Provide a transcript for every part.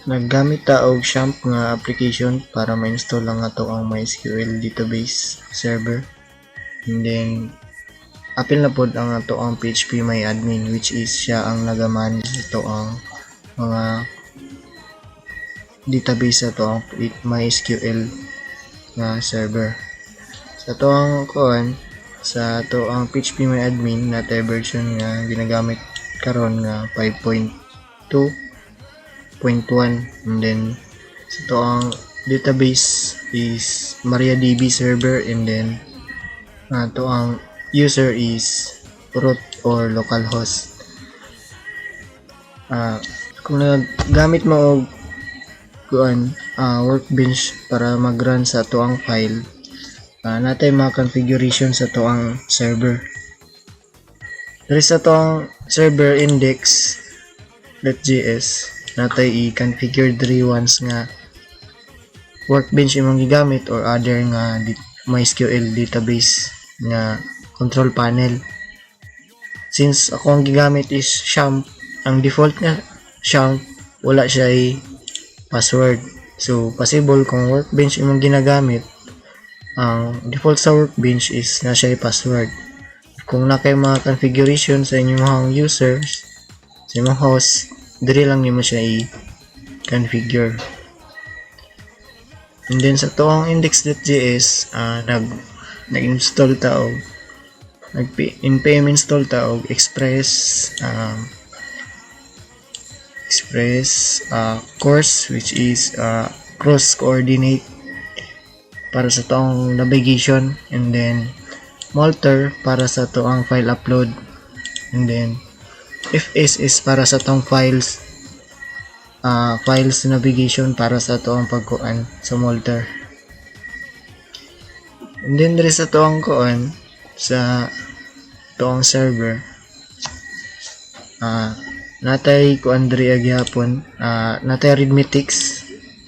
Naggamit ta og XAMPP nga application para ma-install lang ato ang MySQL database server. And then apil na pod ang ato ang phpMyAdmin, which is siya ang nagamanage ito ang mga database sa ato ang MySQL nga server. Sa ato ang sa ato ang phpMyAdmin natay version nga ginagamit karon nga 5.2.1, and then sa ato ang database is MariaDB server, and then ato ang user is root or localhost. Kung nagamit mo og workbench para mag-run sa ato ang file, natay mga configuration sa ato ang server. Diri sa ato ang server index.js natay i-configure diri once nga workbench imong gigamit or other nga MySQL database nga control panel. Since ako ang gigamit is XAMPP, ang default nga XAMPP wala siya password. So possible kung workbench imong ginagamit, ang default sa workbench is na siya password. Kung na kay mga configuration sa inyong mga users, sa inyong host, diri lang nimo siya i-configure. And then sa to ang index.js, nag-install ta og npm install ta og Express course, which is cross coordinate para sa toong navigation, and then Multer para sa toong file upload, and then fs is para sa toong files navigation para sa toong pagkuan sa Multer. And then diri sa toong sa toong server, natay kuan diri agyapon, natay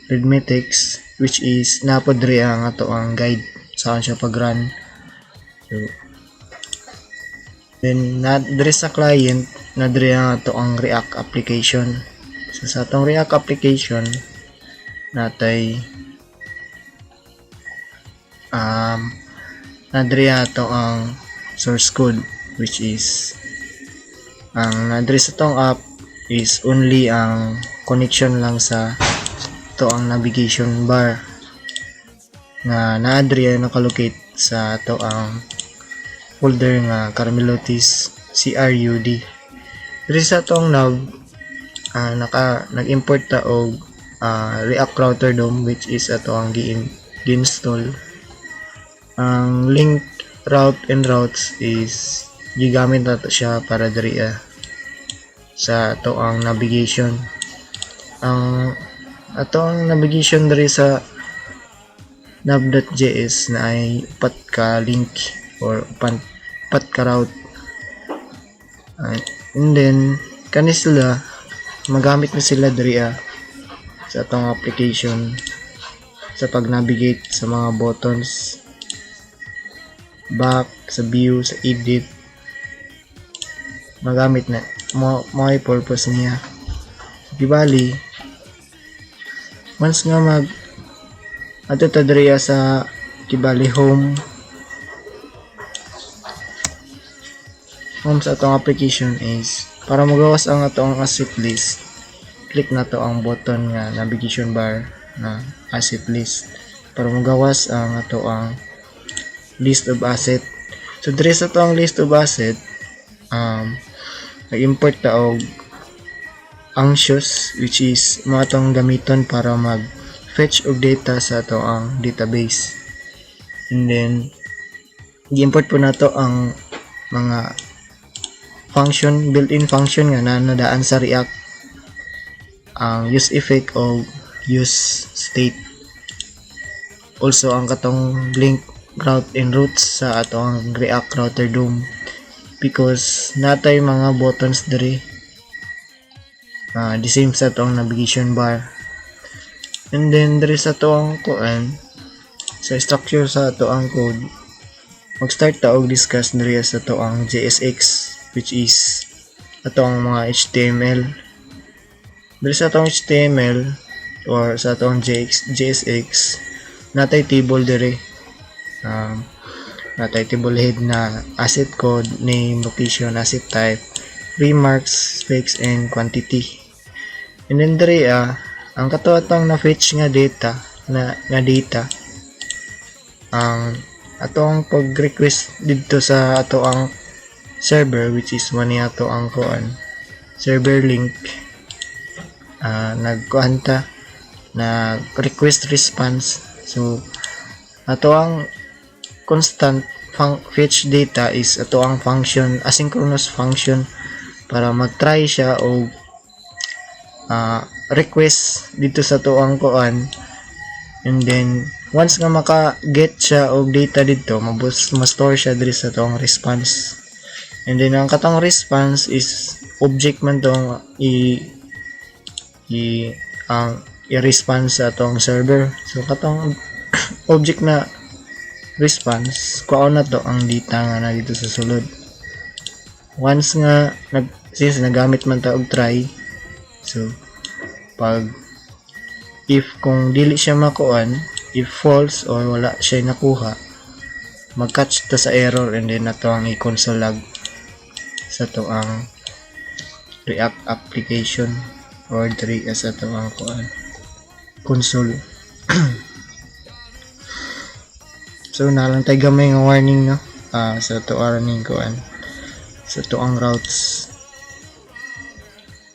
Readmetics, which is napod diri ang ato ang guide sa siya pag-run. So then diri sa client na diri ang ato ang React application. So sa atong React application natay nadiri ato ang source code, which is ang nadiri sa tong app is only ang connection lang sa to ang navigation bar nga naadri nakalocate sa to ang folder nga Carmelotis CRUD. Diri sa tong nav nag-import ta og React Router DOM, which is ato ang gi-install. Ang link route and routes is gigamit nato siya para diri sa ato ang navigation. Ang ato ang navigation diri sa nav.js na ay upat ka link or upat ka route, and then kani sila magamit na sila diri sa atong application sa pag-navigate sa mga buttons, back, sa view, sa edit, magamit na mo purpose niya. Gibali once nga ato ta diri sa kibali home sa atong application is para magawas ang atong asset list, click na to ang button nga navigation bar na asset list para magawas ang ato ang list of asset. So diri sa to ang list of asset, nag-import ta og anxious, which is mga tong gamiton para mag-fetch og data sa ato ang database. And then i-import po nato ang mga built-in function nga nadaan sa React, ang use effect o use state. Also ang katong link route and routes sa ato ang React Router DOM, because natay mga buttons diri the same sa atong navigation bar. And then diri sa atong sa structure sa ato ang code, mag-start ta og discuss diri sa ato ang JSX, which is ato ang mga HTML Diri sa atong HTML or sa atong JSX natay table diri. Natay table head na asset code, name, location, asset type, remarks, specs, and quantity. And then diri ang kato atong na-fetch nga data ang atong pag-request dito sa ato ang server, which is man ato ang server link. Nagkuanta na request response. So ato ang constant fetch data is ato ang function, asynchronous function, para mag-try siya o request dito sa ato ang and then once nga maka-get siya og data dito, ma-store siya diri sa atong response. And then ang katong response is object man tong i-response sa atong server. So katong object na response, kuha na to ang data nga na dito sa sulod. Once nga since nagamit man ta og try, so if kung dili siya makuan, if false or wala siya nakuha, mag-catch ta sa error, and then nato ang i-console log sa to ang React application or diri sa to ang console. So nalang tay gamay nga warning no sa to running sa to ang routes.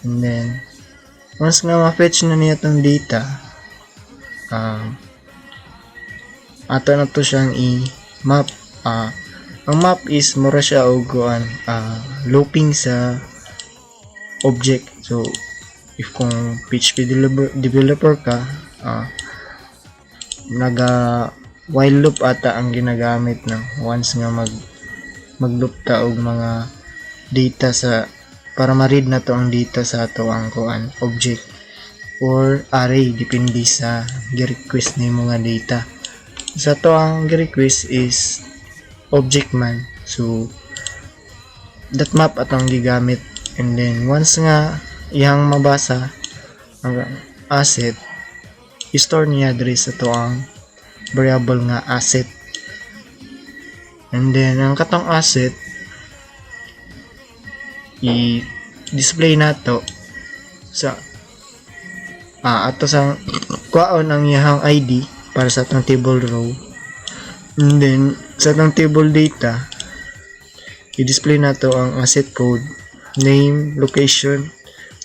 And then once nga ma-fetch na niya tong data, ato na to siyang i-map. Ang map is mura siya og looping sa object. So if kung PHP developer ka, while loop ata ang ginagamit na once nga mag-loop ta og mga data para ma-read na to ang data sa ato ang object or array, depende sa gi-request nimo nga data. Sa to ang gi-request is object man, so that map atong gigamit. And then once nga iyang mabasa ang asset, i-store niya diri sa to ang variable nga asset. And then ang katong asset i-display nato sa ato sa kuhaon ang iyang ID para sa atong table row. And then sa atong table data, i-display nato ang asset code, name, location,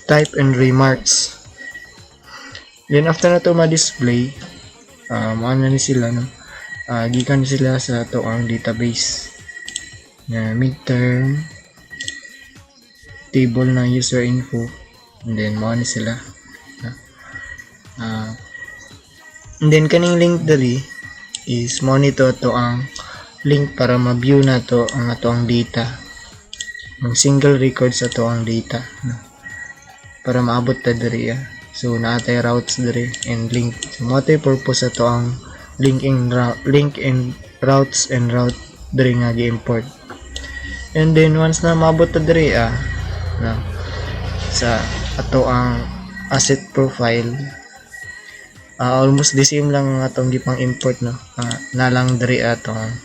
type, and remarks. Then after nato ma-display, maano ni sila no, gikan sila sa ato ang database na midterm table na user info, and then maano ni sila. And then kaning link dali is monitor to ang link para ma-view na to ang ato ang data, ang single record sa to ang data para maabot ta diri. So naatay routes diri and link. So mo tay purpose sa to ang link and routes and route diri nga gi-import. And then once na maabot ta diri sa ato ang asset profile, almost the same lang ang atong gipang import no. Na lang diri atong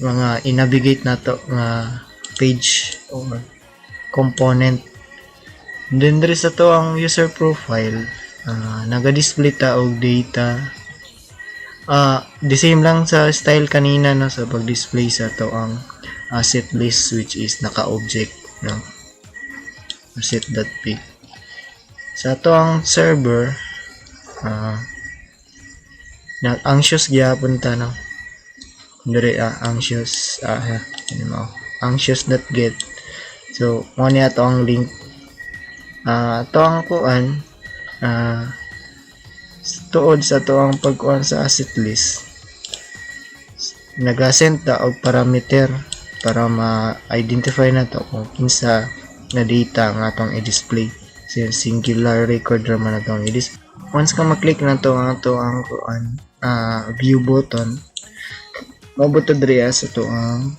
mga i-navigate nato nga page or component. And then diri sa to ang user profile, naga-display ta og data. The same lang sa style kanina no, sa pag-display sa to ang asset list, which is naka-object no, asset.p. Sa to ang server, anxious gyapon ta no, diri anxious anxious.get. So mo ni ato ang link, to ang tuod sa to ang pagkuan sa asset list, nagasend ta og parameter para ma-identify na to kung kinsa na data nga atong i-display. So singular record ra man atong i-display. Once ka maklik na to ang view button, mabuto diri sa to ang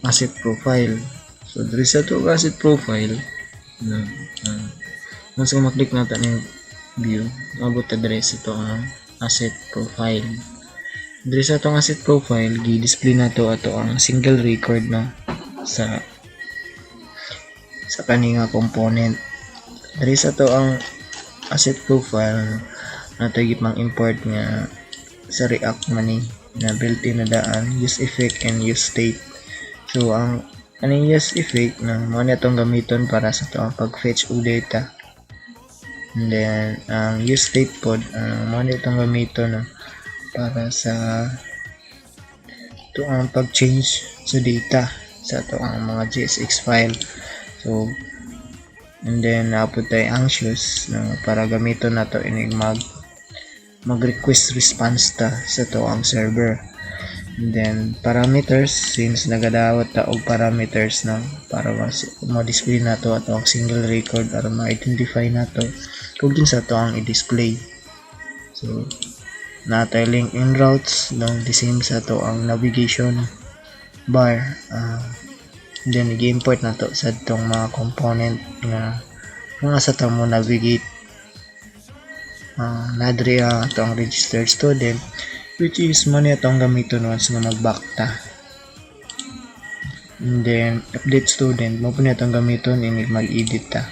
asset profile. So diri sa to asset profile, Once nga maklik nato ning view, mabot ta dire sa to ang asset profile. Dire sa tong asset profile, gi-display nato ato ang single record no sa kani nga component. Dire sa to ang asset profile nato gipang import nga sa React man ni na built-in na daan, use effect and use state. So ang aning use effect na mo na itong gamiton para sa to ang pag-fetch og data. And then ang use state pod mo na itong gamiton no, para sa to ang pag-change sa data sa to ang mga JSX file. So and then napod tayo anxious na para gamiton nato ining mag-request response ta sa to ang server. And then parameters, since nagadawat ta og parameters na para ma-display nato ato ang single record para ma-identify nato kung kinsa to ang i-display. So natay link in routes long the same sa to ang navigation bar. Then i-import nato sa tong mga component nga kung asa ta mo navigate. Nadri ito ang registered student, which is mo na itong gamiton once nga mag-back ta. And then update student, mo po na itong gamiton ini mag-edit ta.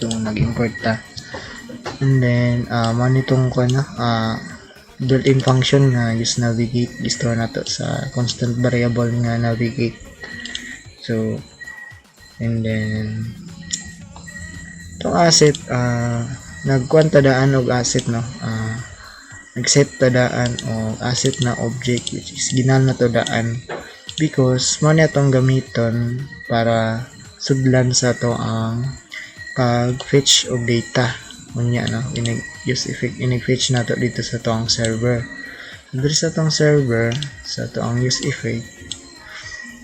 So nag-import ta. And then mo nitong built-in function nga use navigate, i-store nato sa constant variable nga navigate. So and then itong asset, nagkuhan tadaan og asset no, nag-set tadaan og asset na object which is ginal na to daan because mo na itong gamiton para sudlan sa to ang pag-fetch og data unya no, use effect inig-fetch nato dito sa to ang server. Dito sa tong server sa to ang use effect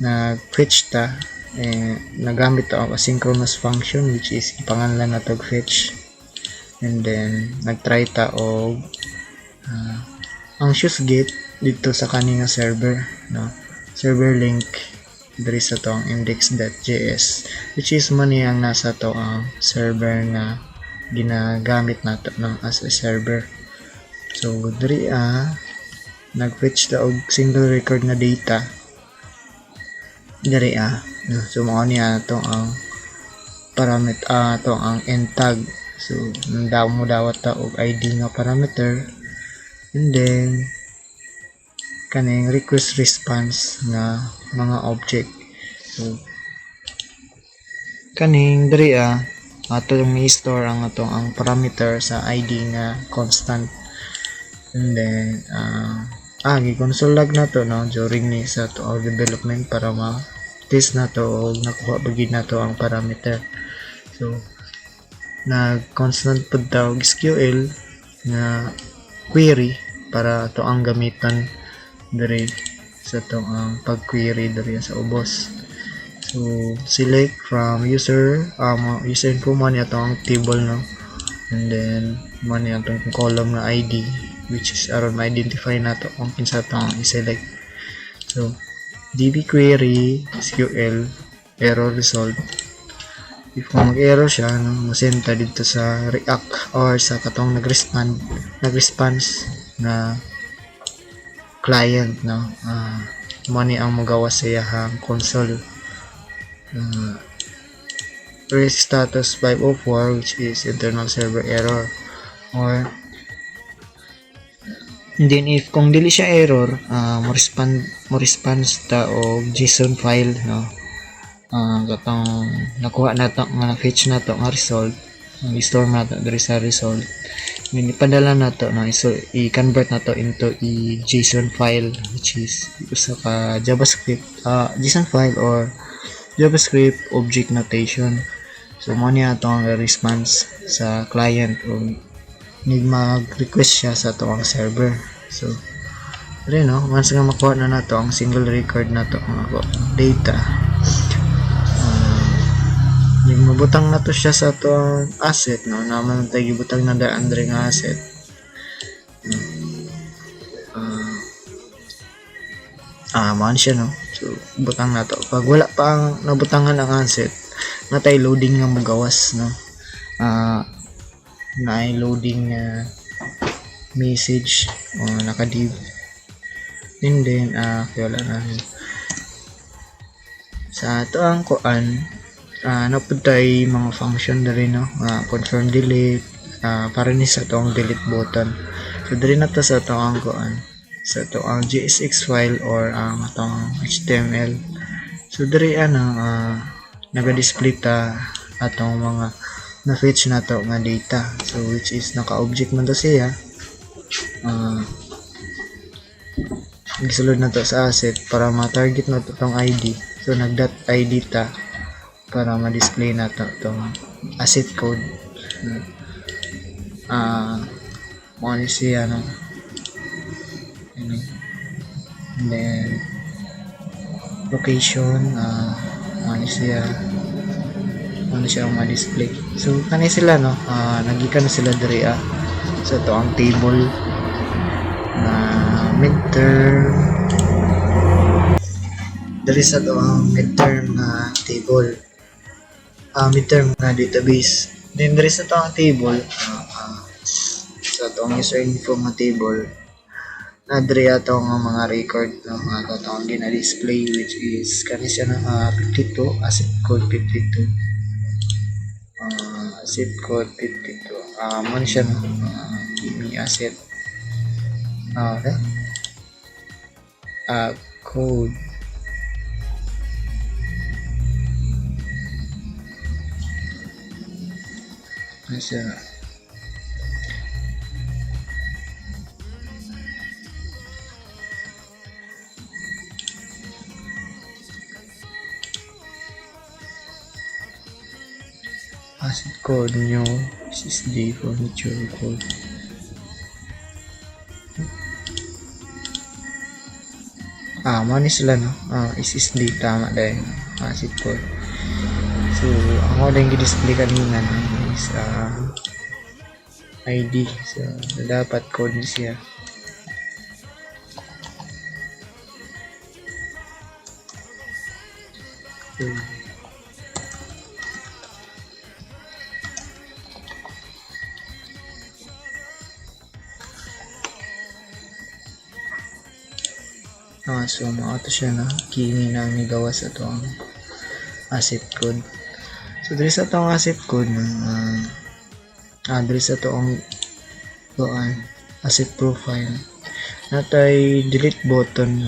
nag-fetch ta nagamit ang asynchronous function which is ipangalan na tog fetch. And then nagtry ta og anxious get dito sa kaninga server no, server link diri sa tong index.js which is man ang nasa to ang server na ginagamit nato ng as a server. So diri nag-fetch ta og single record na data diri no, so mo niya to ang parameter to ang end tag. So dawat ta og ID nga parameter and then kaning request response nga mga object. So kaning diri ato mi-store ang ato ang parameter sa ID nga constant. And then gi-console log na to no during ni sa to our development para test na to o nakuha bagid na to ang parameter. So nag-constant pod ta og SQL na query para to ang gamitan diri sa to ang pag-query diri sa ubos. So select from user user info man ato ang table no, and then man atong column na ID which is aron ma-identify nato kung kinsa to ang i-select. So db query SQL error result. If kung mag-error siya, masend ta dito sa React or sa katong nag-response na client no. Money ang magawa sa iyang console. Raise status 504 which is internal server error. Or and then if kung dili siya error, mo response ta og JSON file no. Katong nakuha nato nga na-fetch nato nga result, i-store nato diri sa result. Then ipadala nato no, i-convert nato into JSON file which is usa ka JavaScript JSON file or JavaScript object notation. So mo niya atong response sa client o mag-request siya sa atong server. So rin no, once nga makuha na nato ang single record nato nga data, mabutang na to siya sa atong asset no, naman tayo gibutang na daan diri nga asset. Man siya no. So butang na to. Pag wala pa ang nabutangan ang asset, natay loading nga magawas, no. Na loading message o naka-div. And then kaya wala na sa ato ang kuan, napud tay mga function diri, no. Confirm delete, para ni sa to ang delete button. So diri na to sa to ang kuan, sa to ang JSX file or ang atong HTML. So diri naga-display ta atong mga na-fetch na to nga data. So which is naka-object man to siya. Gisulod na to sa asset para ma-target na to tong ID. So nag.id ta para ma-display na to tong asset code. Mo ni siya, no. And then location, mo ni siya ang ma-display. So kani sila, no. Nagikan na sila diri sa to ang table na midterm. Diri sa to ang midterm na table, midterm na database. Then diri sa to ang table, sa to ang user info nga table, na diri ato nga mga record, no, nga to ang gina-display, which is kani siya na 52, asset code 52. Asset code 52. Mo ni siya, no. May asset. Okay. Code. Nasa asset code nyo, SSD furniture code. Mo ni sila, no. SSD tama dahil asset code. So ako lang gi-display kanina, no, is ID. So dapat code ni siya. So maato siya na kini na ni gawas ato ang asset code. So diri sa atong asset code, diri sa atong asset profile, natay delete button,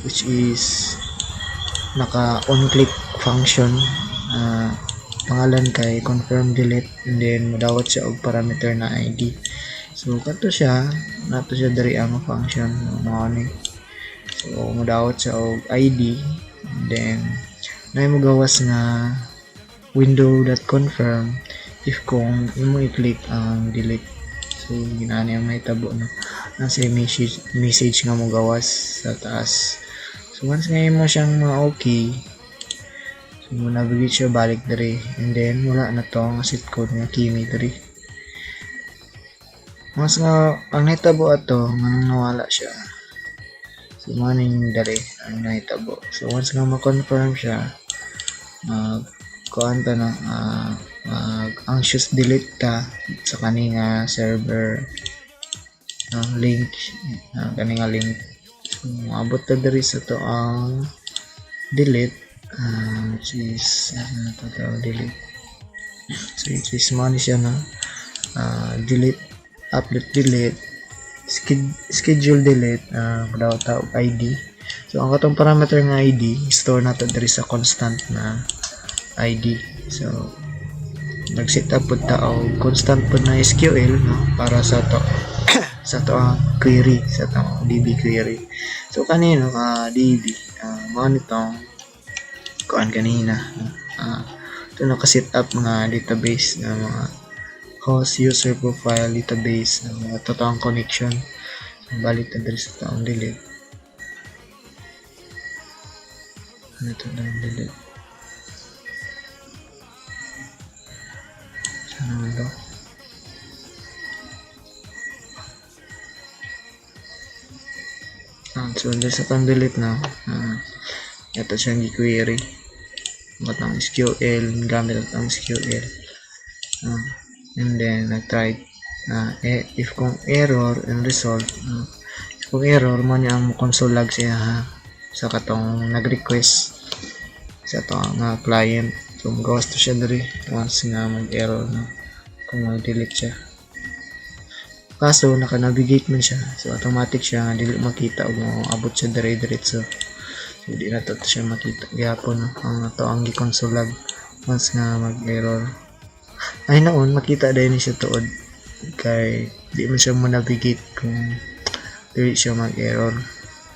which is naka on click function, pangalan kay confirm delete, and then modawat siya og parameter na ID. So nato siya diri ang function mo ni. So modawat siya og ID, and then na mo gawas nga window.confirm if kung imo i-click ang delete. So ginani ang mahitabo, no, nasa message nga mo gawas sa taas. So once nga imo siyang okay, so mo navigate siya balik diri, and then wala na to ang asset code nga kimi diri. Mas nga ang nahitabo ato nga nawala siya. So maning diri ang nahitabo. So once nga ma-confirm siya, kuan ta na anxious delete ta sa kaning server link, kaning link. So abot ta diri sa to ang delete, which is delete. So it is money siya na delete, update delete, schedule delete, daw ta og ID. So ang katong parameter nga ID store nato diri sa constant na ID. So nag-set up pud ta og constant pud na SQL, no, para sa to sa to ang query, sa to DB query. So kanino DB mao nitong kuan kanina, ito naka-set up nga database na mga host user profile database na mga totoong connection. So balik ta diri sa taong delete. Ito na delete. Ano? So dito sa pang delete na ito siyang i-query. matang SQL, gamit ang SQL. And then nag-try if kung error and result, kung error mo niya ang console log siya sa katong nag-request sa to nga client. So magawas to siya diri once nga mag-error kung mag-delete siya. Kaso naka-navigate man siya, so automatic siya nga dili makita og abot siya diretso. So di na to siya makita gyapon ang ato ang gi-console log once nga mag-error. Ay naon makita dahil ni siya tuod kay di man siya mo navigate kung dili siya mag-error.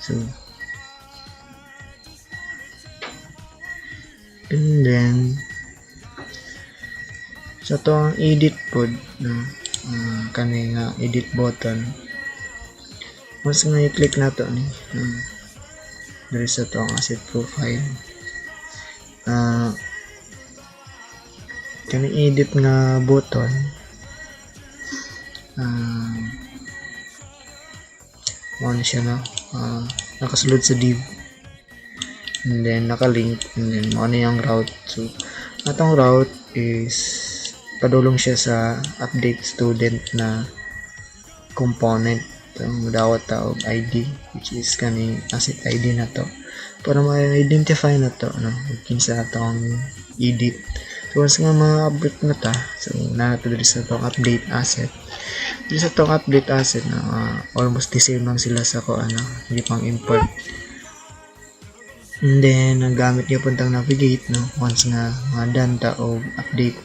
So and then sa to ang edit pod kani nga edit button, once nga i-click na to ni diri sa to ang asset profile, kani edit nga button mo na siya nakasulod sa div, and then nakalink, and then mo na yung route. So atong route is padulong siya sa update student na component. Mudawat ta og ID, which is kani asset ID na to para ma-identify na to kinsa na to ang edit. So once nga ma-update na ta, so na to diri sa tong update asset. Diri sa tong update asset almost the same lang sila sa ko hindi pang import. And then nagamit niya puntang navigate once nga done ta og update.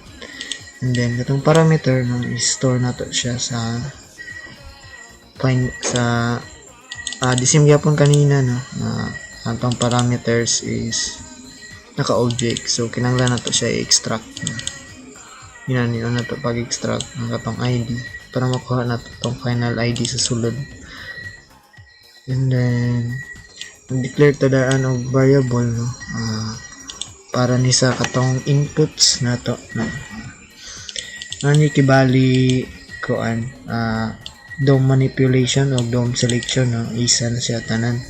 And then itong parameter i-store na to siya sa disim yapon kanina atong parameters is naka-object, so kinanglan na to siya i-extract. Yun na to pag-extract ng katong ID para makuha na to tong final ID sa sulod. And then declare to daan og variable para ni sa katong inputs na to ani kibali koan DOM manipulation o DOM selection isa na siya tanan.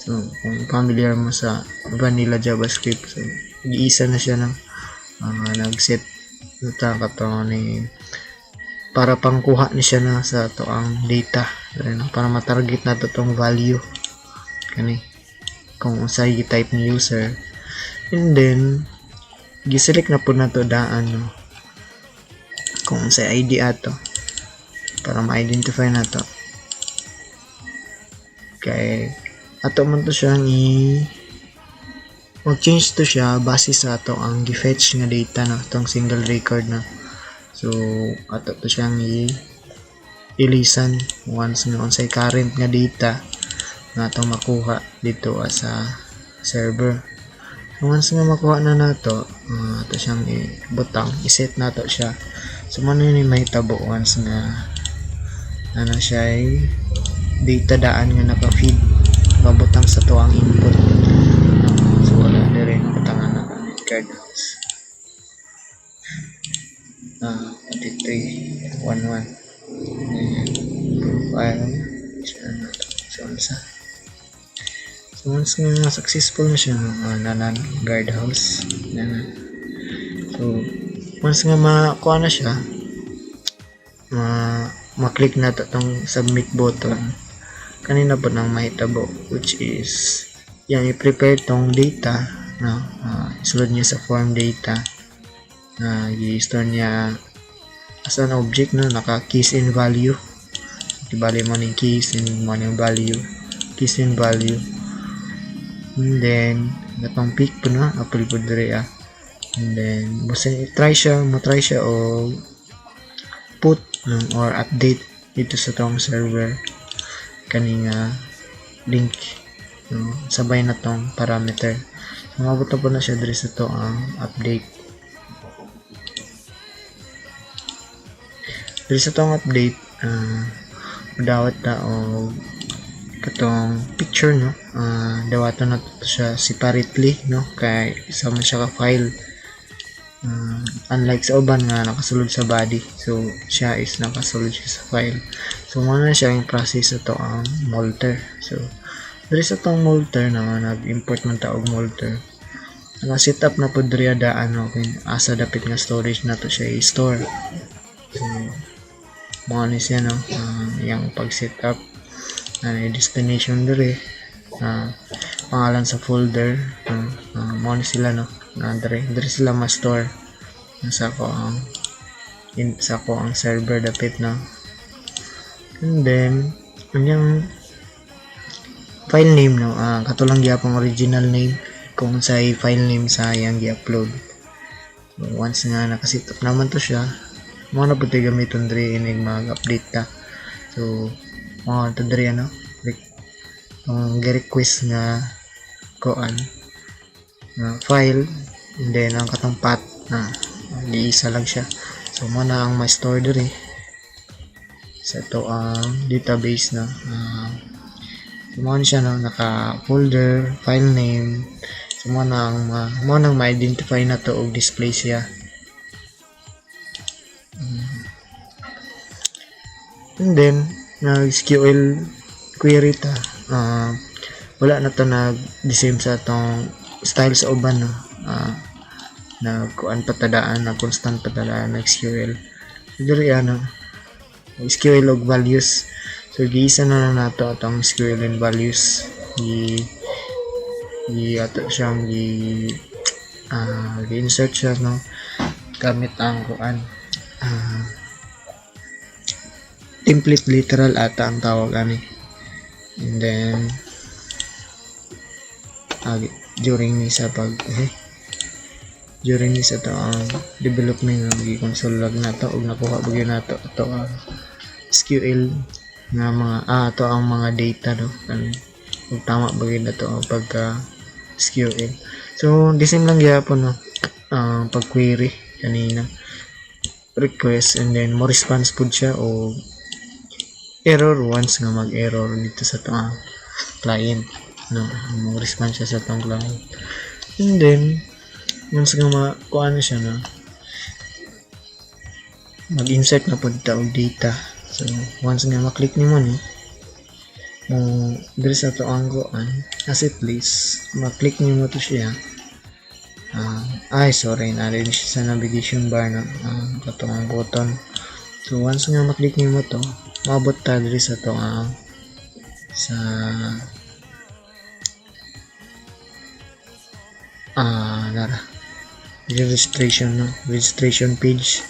So kung familiar mo sa vanilla JavaScript, so isa na siya nag-set ta katong ni para pangkuha ni siya sa to ang data para matarget na to tong value kani kung unsay type ni user. And then gi-select na po na to daan kung unsay ID ato para ma-identify na to. Kay ato man to siya mag-change to siya base sa ato ang gi-fetch nga data tong single record so ato to siyang i-listen once nga unsay current nga data na atong makuha dito sa server. Once nga makuha na nato ato siyang ibutang i-set nato siya. So man ni mahitabo once nga siya ay data daan nga naka-feed mabutang sa to ang input. So wala dire nga butangan na card house 2311 profile so once nga successful na siya nanan guard house so once nga makuha na siya ma-click na to tong submit button kanina po nang mahitabo, which is yan i-prepare tong data isulod niya sa form data i-store niya as an object naka-keys in value. Ibali mo ng keys and mo ng value, keys in value. And then gatong pick po apple po dire and then mo try siya o put or update dito sa tong server kaning link sabay na tong parameter. So mabot po na siya diri sa to ang update. Diri sa tong update dawat ta og katong picture dawaton na to siya separately kay isa man siya ka file. Unlike sa uban nga nakasulod sa body, so siya is nakasulod siya sa file. So muna siya yung process ito ang molter. So diri sa tong molter nag-import man ta og molter Naka-set up na po diri ada asa dapit nga storage na to siya i-store. So mo ni siya no, yung pag-set up destination diri, pangalan sa folder, mo ni sila no, diri sila ma-store sa ko ang server dapit no. And then yung file name no, katulang gyapon original name kung sa file name sa yang gi-upload. So, once nga nakaset up naman to siya, mo na pud gamiton diri inig mag-update ta. So mo to diri ang request nga kuan file, and then ang katong path iisa lang siya. So mo na ang ma-store diri sa to ang database na mo na siya no, naka folder, file name. So mo nang ma-identify na to og display siya. And then SQL query ta, wala na to nag-the-same sa atong style sa uban no, nagkuan patadaan na constant patadaan na SQL. So diri SQL og values. So giisa na nato atong SQL and values, ato siyang insert siya no, gamit ang kuan template literal ata ang tawag ani. And then during ni sa to ang development ng i-console log nato og nakuha bagyo nato to ang SQL nga mga to ang mga data do, kung tama bagyo na to ang pagka SQL. So the same lang gyapon no, pag query kanina request, and then mo response pud siya o error once nga mag-error dito sa tong client no, mo response siya sa tong client. And then once nga makuha na siya no, mag-insert na pud ta og data. So once nga maklik nimo ni diri sa to ang kuan asset list, maklik nimo to siya, sorry, na-rin siya sa navigation bar na katong ang button. So once nga maklik nimo to, maabot ta diri sa to sa registration page,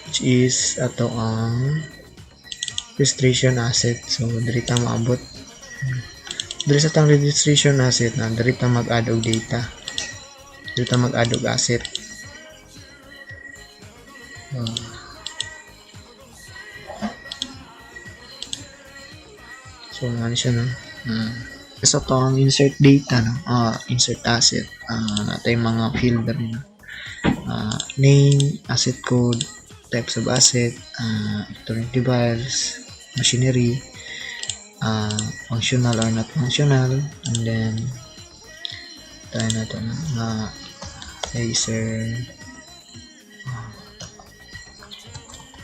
which is ato ang registration asset. So diri ta maabot diri sa tang registration asset na diri ta mag-add og data, diri ta mag-add og asset. So ano siya no, sa to ang insert data no, insert asset, natay mga field rin no, name, asset code, types of asset, electronic device, machinery, functional or not functional, and then tayo na to na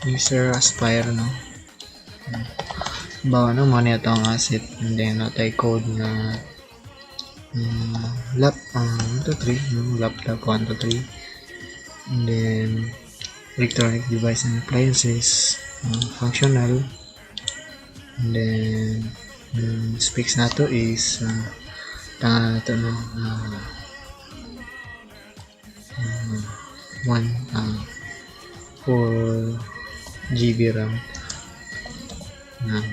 user aspire no, bawa no mo niya ang asset, and then natay code na laptop 1 to 3, and then electronic device and appliances, functional, and then specs nato is tanga nato no, 4 GB RAM, and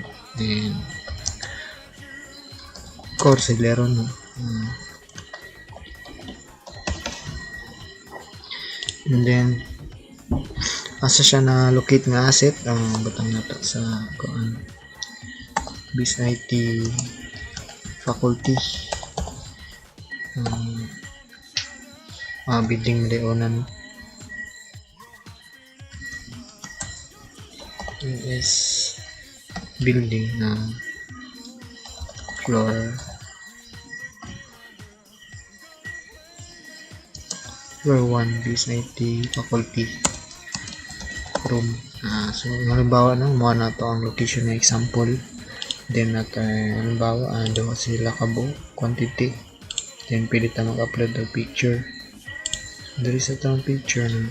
core Celeron no, and then asa siya na locate nga asset ang butang nato sa kuan BIS IT faculty, building Leonan is building na floor 1 BIS IT faculty room. So halimbawa no, mo na to ang location na example, then halimbawa doon sila kabo quantity, then pwede ta mag-upload ng picture, Diri sa tong picture no,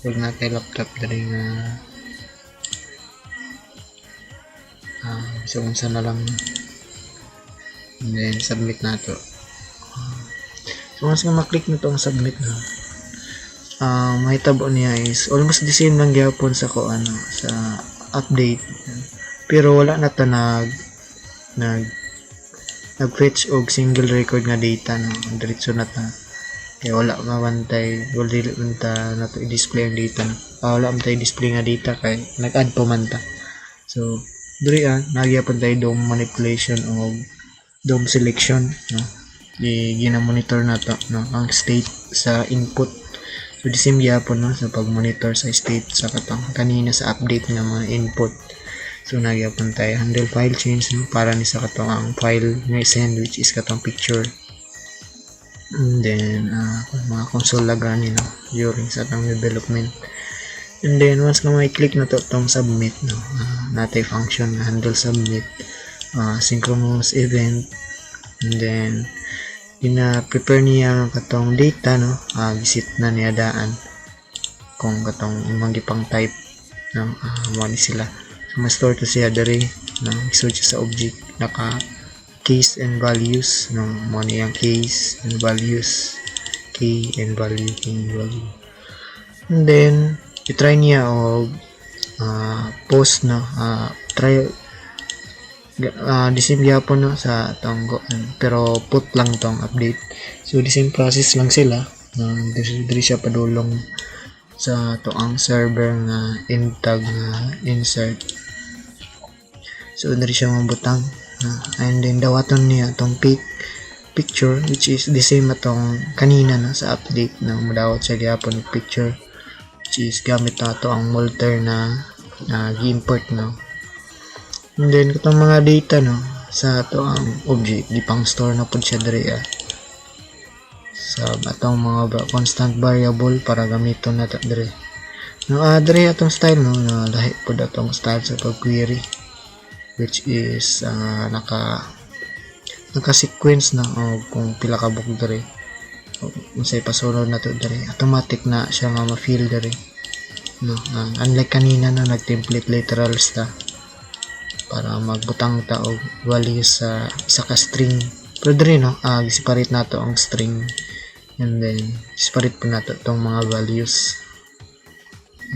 huwag natin laptop diri nga so unsa na lang, and then submit na to. So once nga maklik na to ang submit na, mahitabo niya is almost the same lang gyapon sa ko ano sa update, pero wala na to nag-fetch og single record nga data no, diretso na ta kaya wala mabantay, wala man ta na to i-display ang data no. Wala man tayo display nga data kay nag-add pa man ta. So diri nagyapon tayo DOM manipulation o DOM selection no, gina-monitor na to no ang state sa input. So the same gyapon no sa pag-monitor sa state sa katong kanina sa update nga mga input. So nagyapon tayo handle file change no, para ni sa katong ang file nga send which is katong picture, and then mga console lagani no during sa atong development. And then once nga may click na to tong submit no, natay function na handle submit, synchronous event, and then prepare niya katong data no, visit na niya daan kung katong imong gipang type no, mo ni sila. So ma-store to siya diri no, i-search sa object naka case and values no, mo ni ang case and values, key and value, and then i-try niya og post no, try the same gyapon no sa tong pero put lang tong update. So the same process lang sila, diri siya padulong sa toang server nga intag insert. So diri siya mabutang and then dawaton niya tong picture which is the same atong kanina no sa update na mudawat siya gyapon og picture which is gamit nato ang molter na gi-import no. And then katong mga data no sa ato ang object gipang store na pud siya diri sa atong mga constant variable para gamiton nato diri no. Diri atong style no, lahi pud atong style sa pag-query which is naka sequence na kung pila ka book diri unsay pasulod na to diri, automatic na siya nga ma-fill diri no. Unlike kanina na nag-template literals ta para magbutang ta og values sa isa ka string, pero diri no separate nato ang string, and then separate po nato tong mga values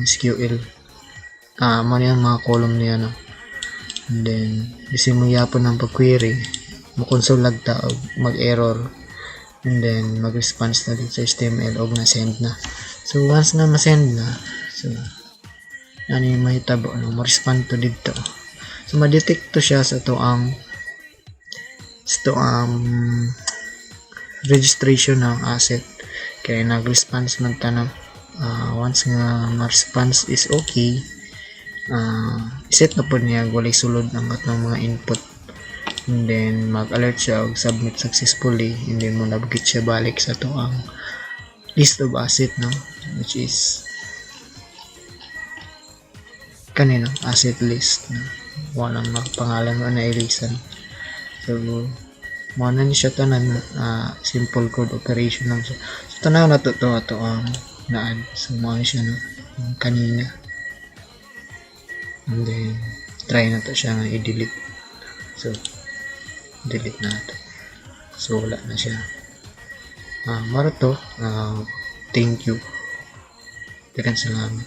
SQL mo niyan mga column niya no. And then kasi mo yapon ang pag-query mo console lag ta og mag-error, and then mag-response na dito sa HTML og na-send na. So once na ma-send na, so ano yung mahitabo no, ma-respond to dito. So ma-detect to siya sa to ang registration ng asset kaya nag-response man ta na once nga ma-response is okay, set na po niya walay sulod ang atong mga input, and then mag-alert siya og submit successfully, and then mo nabugit siya balik sa to ang list of asset no, which is kanino asset list no, walang pangalan mo na ilisan. So mo na ni siya tanan simple code operation lang siya. So tanaw na to ang naan, so mo ni siya no kanina, and then try na to siya nga i-delete. So delete na to, so wala na siya. Maro to, thank you, daghang salamat.